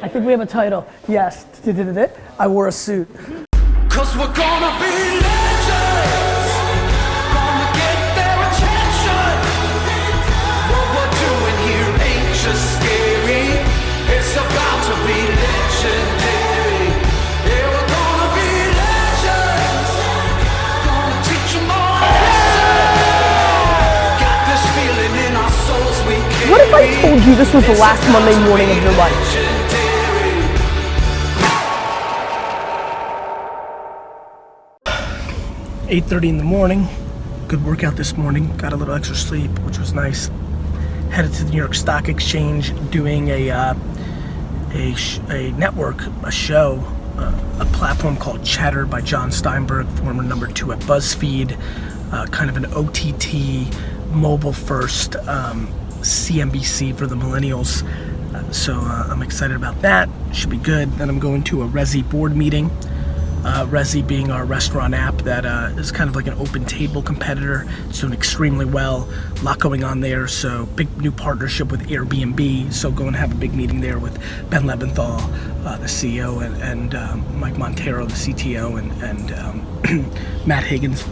I think we have a title. Yes. I wore a suit. Cause we're gonna be legends. Gonna get their attention. What we're doing here ain't just scary. It's about to be legendary. Yeah, we're gonna be legends. Gonna teach them all a lesson. Got this feeling in our souls we carry. What if I told you this was the last Monday morning of your life? 8:30 in the morning, good workout this morning, got a little extra sleep, which was nice. Headed to the New York Stock Exchange, doing a network, a show, a platform called CHEDDAR by JOHN STEINBERG, former #2 at BuzzFeed, kind of an OTT, mobile first, CNBC for the millennials. So I'm excited about that, should be good. Then I'm going to a Resi board meeting. Resi being our restaurant app that is kind of like an open table competitor. It's doing extremely well, a lot going on there. So big new partnership with Airbnb. So go and have a big meeting there with Ben Leventhal, the CEO, and Mike Montero, the CTO, and Matt Higgins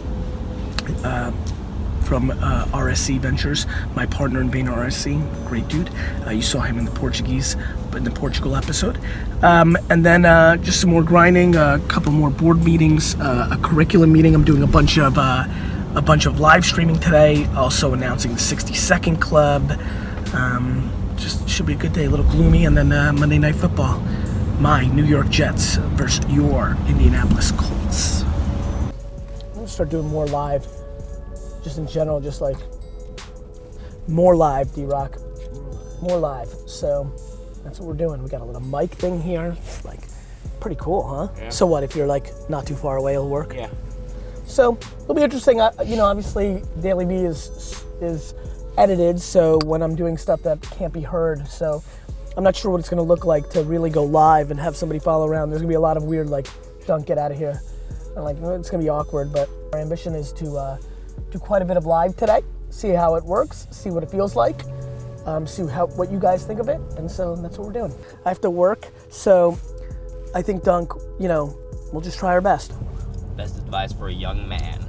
from RSC Ventures, my partner in VaynerRSC, great dude. You saw him in the Portugal episode. And then just some more grinding, a couple more board meetings, a curriculum meeting. I'm doing a bunch of live streaming today, also announcing the 60-second club. Just should be a good day, a little gloomy, and then Monday Night Football. My New York Jets versus your Indianapolis Colts. I'm gonna start doing more live. Just in general, just like more live, D-Rock, more live. So that's what we're doing. We got a little mic thing here, like pretty cool, huh? Yeah. So what if you're like not too far away, it'll work? Yeah. So it'll be interesting. Obviously DailyVee is edited, so when I'm doing stuff that can't be heard, so I'm not sure what it's gonna look like to really go live and have somebody follow around. There's gonna be a lot of weird like, don't get out of here. And like, it's gonna be awkward, but our ambition is to do quite a bit of live today, see how it works, see what it feels like, see what you guys think of it, and so that's what we're doing. I have to work, so I think Dunk, we'll just try our best. Best advice for a young man.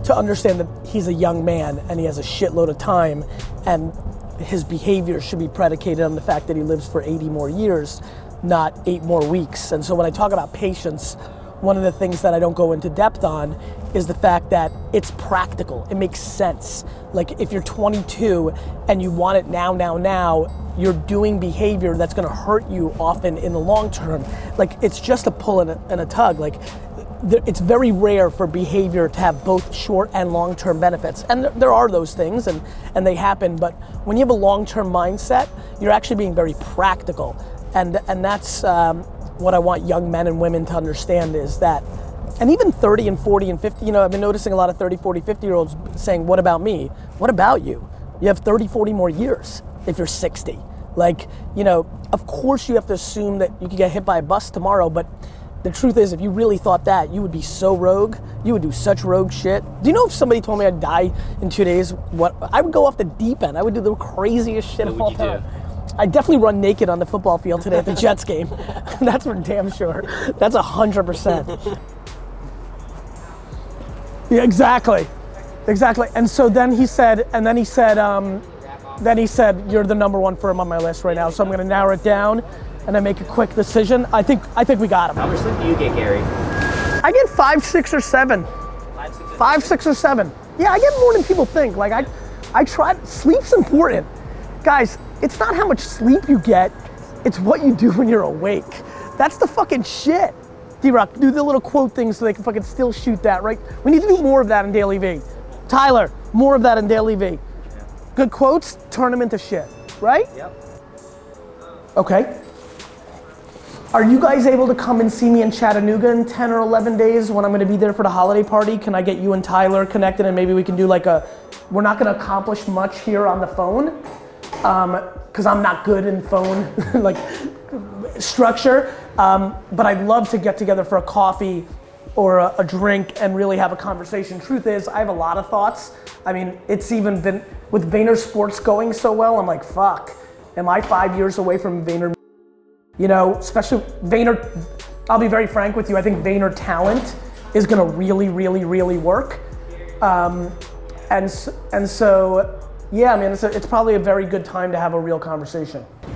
To understand that he's a young man and he has a shitload of time, and his behavior should be predicated on the fact that he lives for 80 more years, not 8 more weeks. And so when I talk about patience, one of the things that I don't go into depth on is the fact that it's practical. It makes sense. Like if you're 22 and you want it now, you're doing behavior that's gonna hurt you often in the long term. Like it's just a pull and a tug. Like it's very rare for behavior to have both short and long-term benefits. And there are those things and they happen, but when you have a long-term mindset, you're actually being very practical. And that's, what I want young men and women to understand is that, and even 30 and 40 and 50, I've been noticing a lot of 30, 40, 50-year-olds saying, what about me? What about you? You have 30, 40 more years if you're 60. Like, of course you have to assume that you could get hit by a bus tomorrow, but the truth is if you really thought that, you would be so rogue, you would do such rogue shit. Do you know if somebody told me I'd die in 2 days, I would go off the deep end. I would do the craziest shit of all time. I definitely run naked on the football field today at the Jets game. That's for damn sure. That's 100%. Yeah, exactly. And so then he said, you're the #1 firm on my list right now. So I'm gonna narrow it down and then make a quick decision. I think we got him. How much sleep do you get, Gary? I get 5, 6, or 7. 5, 6, or 7. Yeah, I get more than people think. Like I try, sleep's important. Guys, it's not how much sleep you get, it's what you do when you're awake. That's the fucking shit. D-Rock, do the little quote things so they can fucking still shoot that, right? We need to do more of that in DailyVee. Tyler, more of that in DailyVee. Yeah. Good quotes, turn them into shit, right? Yep. Okay. Are you guys able to come and see me in Chattanooga in 10 or 11 days when I'm gonna be there for the holiday party? Can I get you and Tyler connected and maybe we can do like we're not gonna accomplish much here on the phone, because I'm not good in phone like structure, but I'd love to get together for a coffee or a drink and really have a conversation. Truth is, I have a lot of thoughts. I mean, it's even been, with Vayner Sports going so well, I'm like, fuck. Am I 5 years away from Vayner? You know, especially Vayner, I'll be very frank with you, I think Vayner talent is gonna really, really, really work. And so, yeah, I mean, it's probably a very good time to have a real conversation. You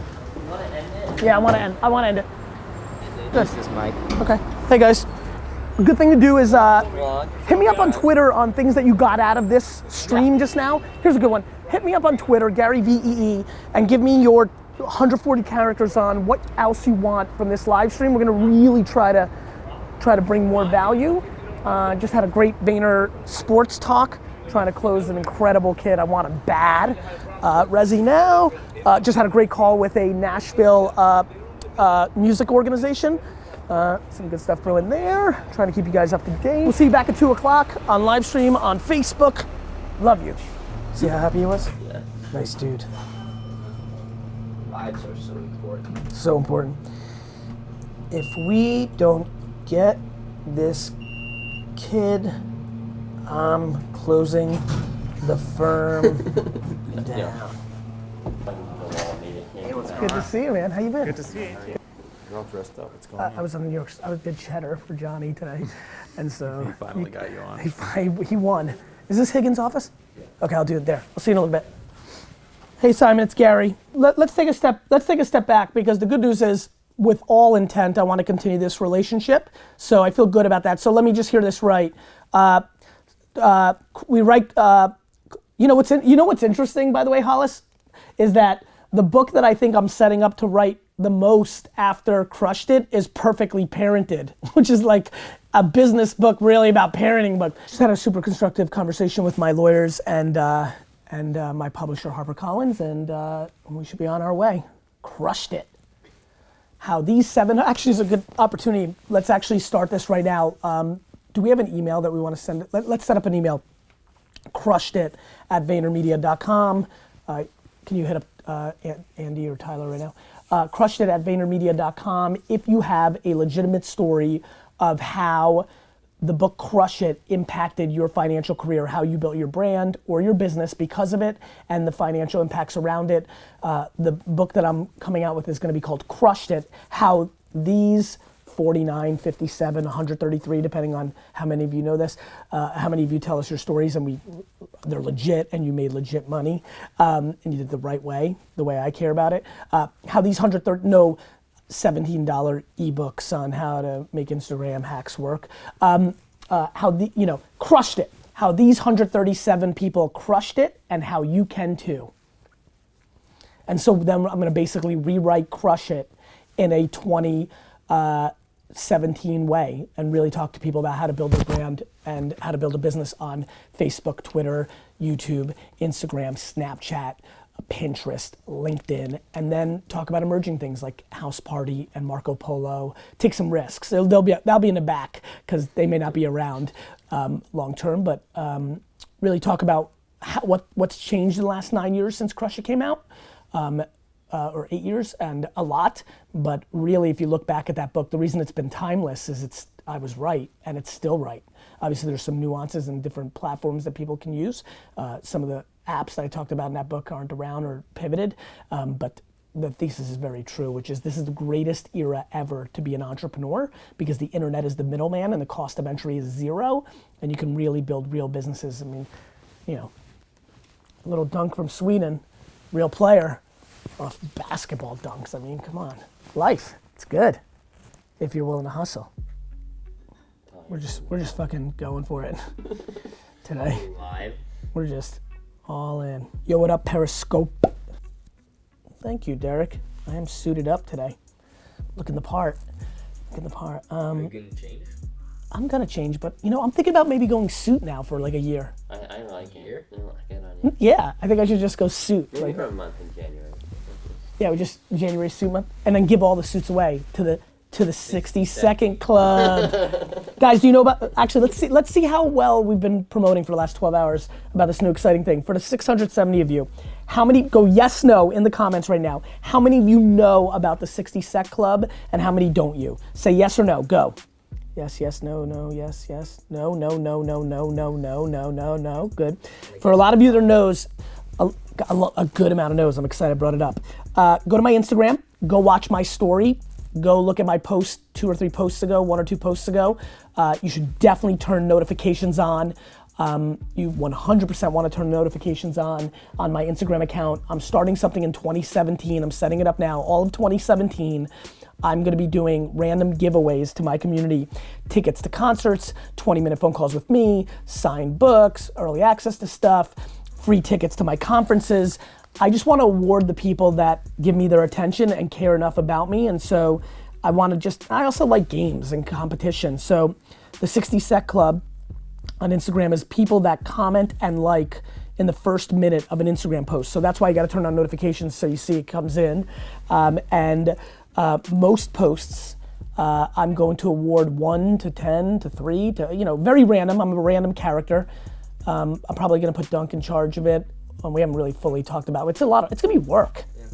want to end it? Yeah, I want to end it. This is Mike. Okay. Hey guys. A good thing to do is hit me up on Twitter on things that you got out of this stream just now. Here's a good one. Hit me up on Twitter, Garyvee, and give me your 140 characters on what else you want from this live stream. We're gonna really try to bring more value. Just had a great Vayner sports talk, trying to close an incredible kid. I want him bad. Resi now. Just had a great call with a Nashville music organization. Some good stuff brewing there. Trying to keep you guys up to date. We'll see you back at 2 o'clock on live stream on Facebook. Love you. See how happy he was? Yeah. Nice dude. Vibes are so important. So important. If we don't get this kid, I'm closing the firm down. Hey, what's good to see you, man? How you been? Good to see you. You're all dressed up. What's going on? I was on New York. I did cheddar for Johnny today, and so He finally got you on. he won. Is this Higgins' office? Yeah. Okay, I'll do it there. I'll see you in a little bit. Hey Simon, it's Gary. Let's take a step back, because the good news is, with all intent, I want to continue this relationship. So I feel good about that. So let me just hear this right. We write. You know what's interesting, by the way, Hollis, is that the book that I think I'm setting up to write the most after Crushed It is Perfectly Parented, which is like a business book really about parenting. But just had a super constructive conversation with my lawyers and my publisher HarperCollins, and we should be on our way. Crushed It. How these 7, actually is a good opportunity. Let's actually start this right now. Do we have an email that we want to send? Let's set up an email. crushedit@VaynerMedia.com. Can you hit up Andy or Tyler right now? Crushedit@VaynerMedia.com. If you have a legitimate story of how the book Crush It impacted your financial career, how you built your brand or your business because of it, and the financial impacts around it. The book that I'm coming out with is going to be called Crushed It, how these 49, 57, 133, depending on how many of you know this, how many of you tell us your stories and they're legit and you made legit money, and you did the right way, the way I care about it. How these $17 ebooks on how to make Instagram hacks work. Crushed it. How these 137 people crushed it and how you can too. And so then I'm gonna basically rewrite Crush It in a 2017 way and really talk to people about how to build a brand and how to build a business on Facebook, Twitter, YouTube, Instagram, Snapchat, Pinterest, LinkedIn, and then talk about emerging things like House Party and Marco Polo. Take some risks. That'll be in the back because they may not be around long term, but really talk about what's changed in the last 9 years since Crush It came out, or 8 years, and a lot. But really, if you look back at that book, the reason it's been timeless is I was right, and it's still right. Obviously, there's some nuances and different platforms that people can use. Some of the apps that I talked about in that book aren't around or pivoted, but the thesis is very true, which is this is the greatest era ever to be an entrepreneur because the internet is the middleman and the cost of entry is zero, and you can really build real businesses. I mean, a little dunk from Sweden, real player, off basketball dunks. I mean, come on, life, it's good if you're willing to hustle. We're just fucking going for it today. Live. We're just all in. Yo, what up, Periscope? Thank you, Derek. I am suited up today. Looking the part. Are you gonna change? I'm gonna change, but I'm thinking about maybe going suit now for like a year. I like it. Yeah, I think I should just go suit. Maybe for a month in January. Yeah, we just January suit month, and then give all the suits away to the 60-second club. Guys, do you know about, actually, let's see how well we've been promoting for the last 12 hours about this new exciting thing. For the 670 of you, how many, go yes, no in the comments right now. How many of you know about the 60-sec club and how many don't you? Say yes or no, go. Yes, yes, no, no, yes, yes, no, no, no, no, no, no, no, no, no, no, good. For a lot of you that knows, a good amount of no's, I'm excited I brought it up. Go to my Instagram, go watch my story, go look at my post 2 or 3 posts ago, 1 or 2 posts ago. You should definitely turn notifications on. You 100% want to turn notifications on my Instagram account. I'm starting something in 2017. I'm setting it up now. All of 2017, I'm gonna be doing random giveaways to my community. Tickets to concerts, 20-minute phone calls with me, signed books, early access to stuff, free tickets to my conferences. I just want to award the people that give me their attention and care enough about me. And so I also like games and competition. So the 60 Sec Club on Instagram is people that comment and like in the first minute of an Instagram post. So that's why you got to turn on notifications so you see it comes in. Most posts, I'm going to award 1 to 10 to 3 to, very random. I'm a random character. I'm probably going to put Dunk in charge of it. We haven't really fully talked about it. It's gonna be work. Yeah.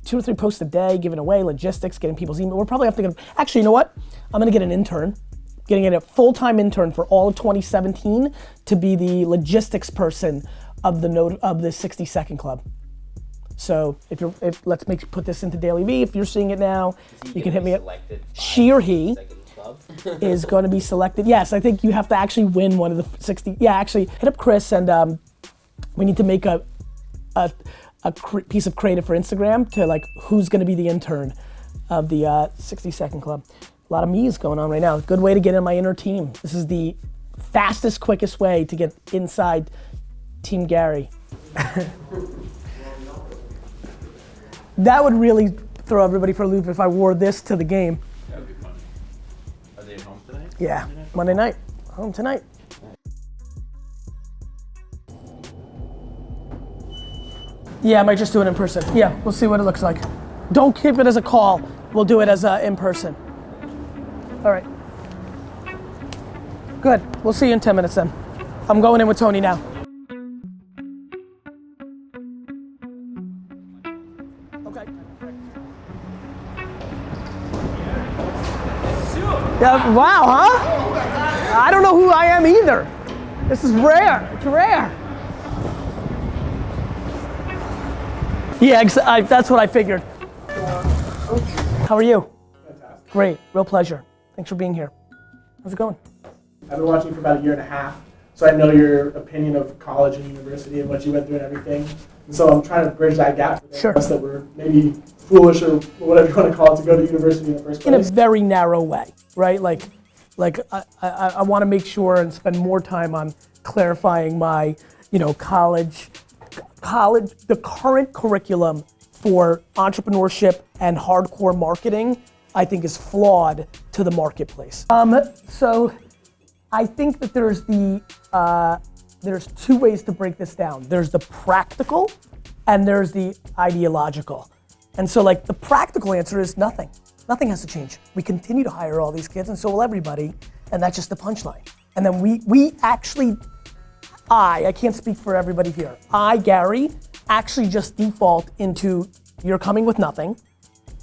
2 or 3 posts a day, giving away, logistics, getting people's email. We're probably actually, you know what? I'm gonna get an intern, getting a full-time intern for all of 2017 to be the logistics person of the 60-second club. So let's put this into DailyVee. If you're seeing it now, you can hit me up. She or he is going to be selected. Yes, I think you have to actually win one of the 60. Yeah, actually, hit up Chris and we need to make a piece of creative for Instagram to who's gonna be the intern of the 60-second club. A lot of me's going on right now. Good way to get in my inner team. This is the fastest, quickest way to get inside Team Gary. That would really throw everybody for a loop if I wore this to the game. That would be fun. Are they at home tonight? Yeah, Monday night, home tonight. Yeah, I might just do it in person. Yeah, we'll see what it looks like. Don't keep it as a call. We'll do it as in person. All right. Good. We'll see you in 10 minutes then. I'm going in with Tony now. Okay. Yeah, wow, huh? I don't know who I am either. This is rare. It's rare. Yeah, that's what I figured. How are you? Fantastic. Great, real pleasure. Thanks for being here. How's it going? I've been watching you for about 1.5 years, so I know your opinion of college and university and what you went through and everything. And so I'm trying to bridge that gap for us that were maybe foolish or whatever you want to call it to go to university in the first place. In a very narrow way, right? I want to make sure and spend more time on clarifying my, college, the current curriculum for entrepreneurship and hardcore marketing, I think is flawed to the marketplace. So I think that there's 2 ways to break this down. There's the practical and there's the ideological. And so the practical answer is nothing. Nothing has to change. We continue to hire all these kids and so will everybody, and that's just the punchline. And then we actually, I can't speak for everybody here. Gary, actually just default into you're coming with nothing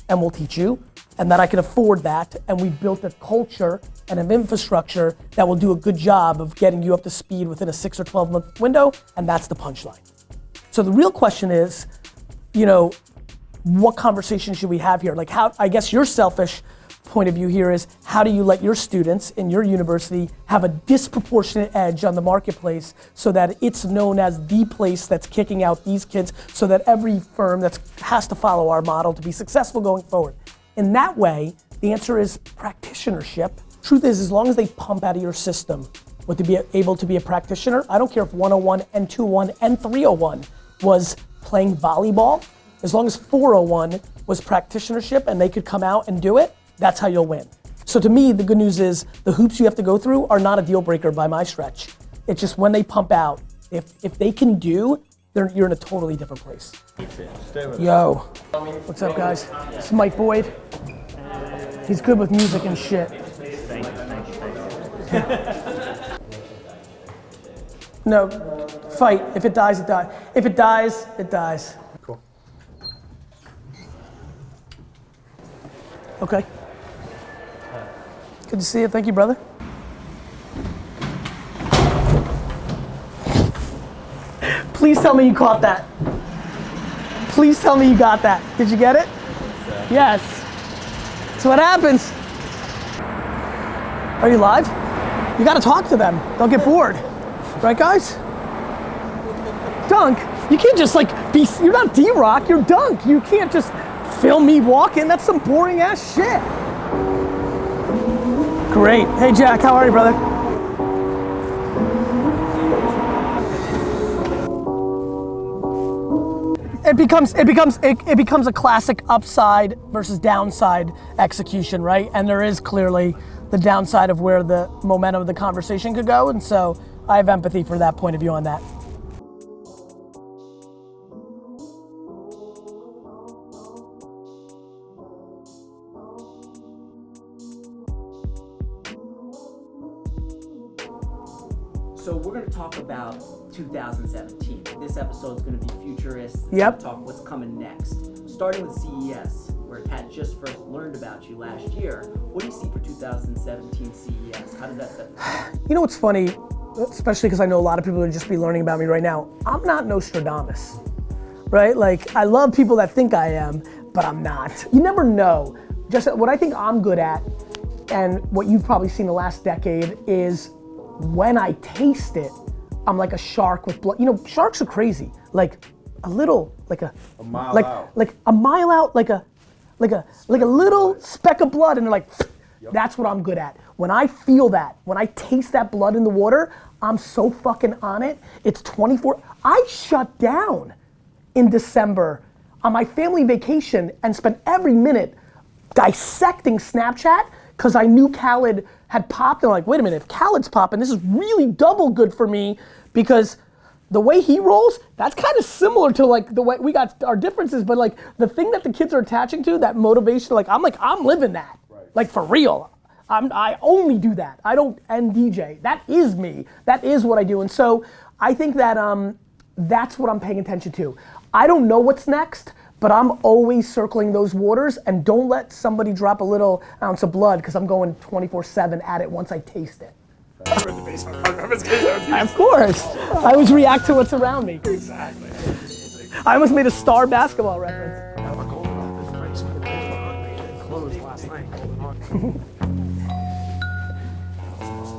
and we'll teach you, and that I can afford that, and we've built a culture and an infrastructure that will do a good job of getting you up to speed within a 6 or 12 month window, and that's the punchline. So the real question is, what conversation should we have here? I guess your selfish point of view here is, how do you let your students in your university have a disproportionate edge on the marketplace so that it's known as the place that's kicking out these kids, so that every firm has to follow our model to be successful going forward? In that way, the answer is practitionership. Truth is, as long as they pump out of your system what to be able to be a practitioner, I don't care if 101 and 201 and 301 was playing volleyball, as long as 401 was practitionership and they could come out and do it, that's how you'll win. So to me, the good news is the hoops you have to go through are not a deal breaker by my stretch. It's just when they pump out, if they can do, you're in a totally different place. Yo, what's up guys? This is Mike Boyd. He's good with music and shit. No, fight. If it dies, it dies. If it dies, it dies. Cool. Okay. Good to see you. Thank you, brother. Please tell me you caught that. Please tell me you got that. Did you get it? Yes. That's what happens. Are you live? You gotta talk to them. Don't get bored. Right, guys? Dunk, you can't just like be, you're not D-Rock, you're Dunk. You can't just film me walking. That's some boring ass shit. Great. Hey, Jack, how are you, brother? It becomes a classic upside versus downside execution, right? And there is clearly the downside of where the momentum of the conversation could go, and so I have empathy for that point of view on that. So we're going to talk about 2017. This episode is going to be Futurist. Yep. Talk what's coming next. Starting with CES, where Pat just first learned about you last year. What do you see for 2017 CES? How does that set the tone? You know what's funny, especially because I know a lot of people would just be learning about me right now. I'm not Nostradamus, right? Like, I love people that think I am, but I'm not. You never know. Just what I think I'm good at, and what you've probably seen the last decade, is when I taste it, I'm like a shark with blood. You know, sharks are crazy. Like a little, like a mile like, out. like a mile out, like a little speck of blood, and they're like, that's what I'm good at. When I feel that, when I taste that blood in the water, I'm so fucking on it. It's 24. I shut down in December on my family vacation and spent every minute dissecting Snapchat because I knew Khaled had popped, and I'm like, wait a minute, if Khaled's popping, this is really double good for me, because the way he rolls, that's kind of similar to like the way we got our differences, but like the thing that the kids are attaching to, that motivation, I'm living that, like for real. I only do that. I don't end DJ. That is me. That is what I do. And so I think that that's what I'm paying attention to. I don't know what's next, but I'm always circling those waters, and don't let somebody drop a little ounce of blood, because I'm going 24/7 at it once I taste it. Of course. I always react to what's around me. Exactly. I almost made a star basketball reference. Closed last night.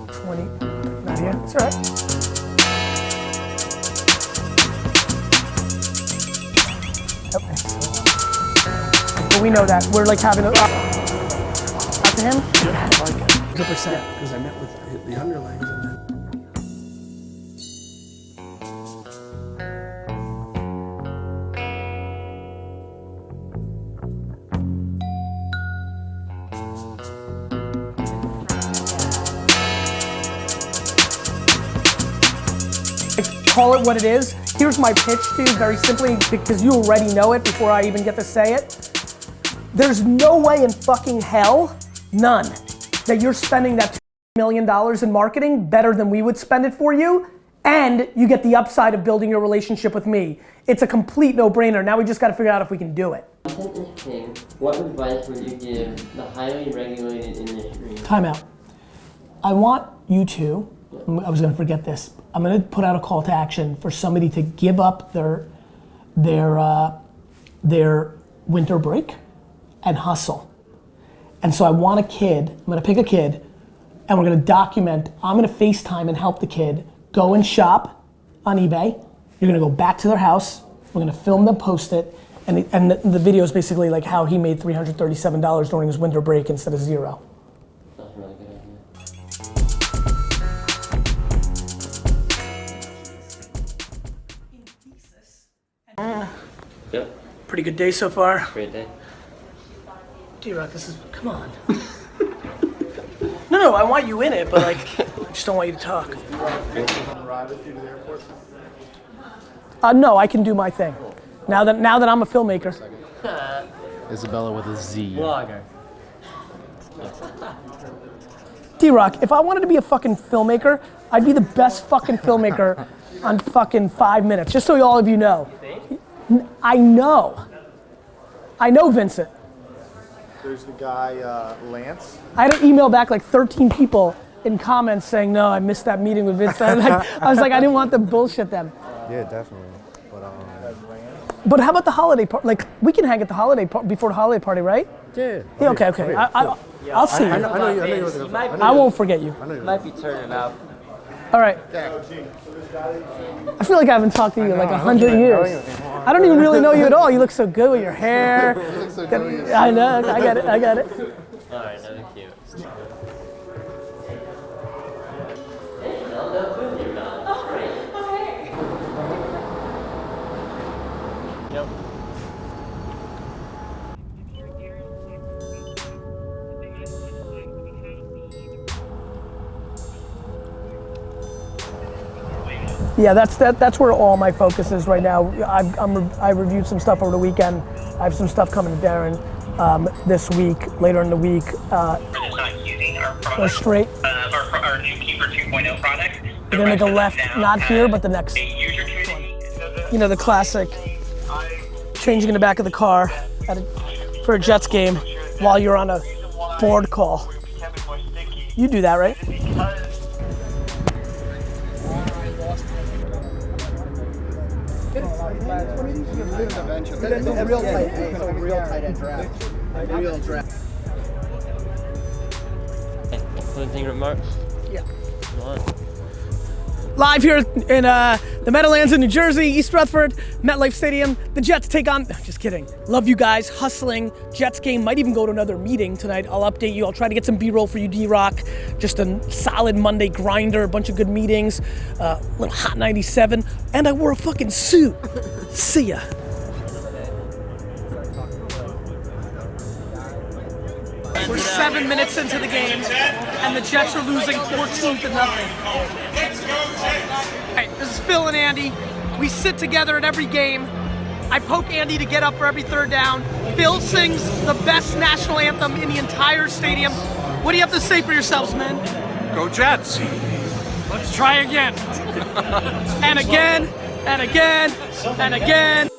20, not here, it's all right. Okay. But we know that, we're like having a, after him? Yeah, I like it. 100%. Because I met with the underlings and then. Call it what it is. Here's my pitch to you, very simply, because you already know it before I even get to say it. There's no way in fucking hell, none, that you're spending that $2 million in marketing better than we would spend it for you, and you get the upside of building your relationship with me. It's a complete no-brainer. Now we just gotta figure out if we can do it. Interesting. What advice would you give the highly regulated industry? Time out. I want you to, I was gonna forget this, I'm gonna put out a call to action for somebody to give up their winter break and hustle. And so I want a kid, I'm gonna pick a kid, and we're gonna document, I'm gonna FaceTime and help the kid go and shop on eBay. You're gonna go back to their house, we're gonna film them, post it, and the video is basically like how he made $337 during his winter break instead of $0. That's a really good idea. Yep, Pretty good day so far. great day. D-Rock, this is, come on. No, I want you in it, but like, I just don't want you to talk. No, I can do my thing. Now that I'm a filmmaker. Isabella with a Z. Vlogger. D-Rock, if I wanted to be a fucking filmmaker, I'd be the best fucking filmmaker on fucking 5 minutes, just so all of you know. I know Vincent. There's the guy, Lance. I had to email back like 13 people in comments saying, no, I missed that meeting with Vincent. I was like, I didn't want to bullshit them. Yeah, definitely. But But how about the holiday party? Like, we can hang at the before the holiday party, right? Yeah. Yeah, okay. I'll see you. I know you. I won't forget you. You might be turning up. All right. I feel like I haven't talked to you in like 100 years. I don't even really know you at all. You look so good with your hair. You look so joyous. I know. I got it. All right, another cute. Yep. Yeah, that's where all my focus is right now. I reviewed some stuff over the weekend. I have some stuff coming to Darren this week, later in the week. Go straight. Our new Keeper 2.0 product. We're gonna make a left, not here, but the next. You know, the classic, changing in the back of the car for a Jets game while you're on a board call. You do that, right? Closing remarks? Yeah. Go on. Live here in the Meadowlands in New Jersey, East Rutherford, MetLife Stadium. The Jets take on, just kidding. Love you guys, hustling. Jets game, might even go to another meeting tonight. I'll update you. I'll try to get some B-roll for you, D-Rock. Just a solid Monday grinder, a bunch of good meetings, little Hot 97, and I wore a fucking suit. See ya. We're 7 minutes into the game, and the Jets are losing 14-0. Hey, this is Phil and Andy. We sit together at every game. I poke Andy to get up for every third down. Phil sings the best national anthem in the entire stadium. What do you have to say for yourselves, man? Go Jets! Let's try again. And again, and again, and again.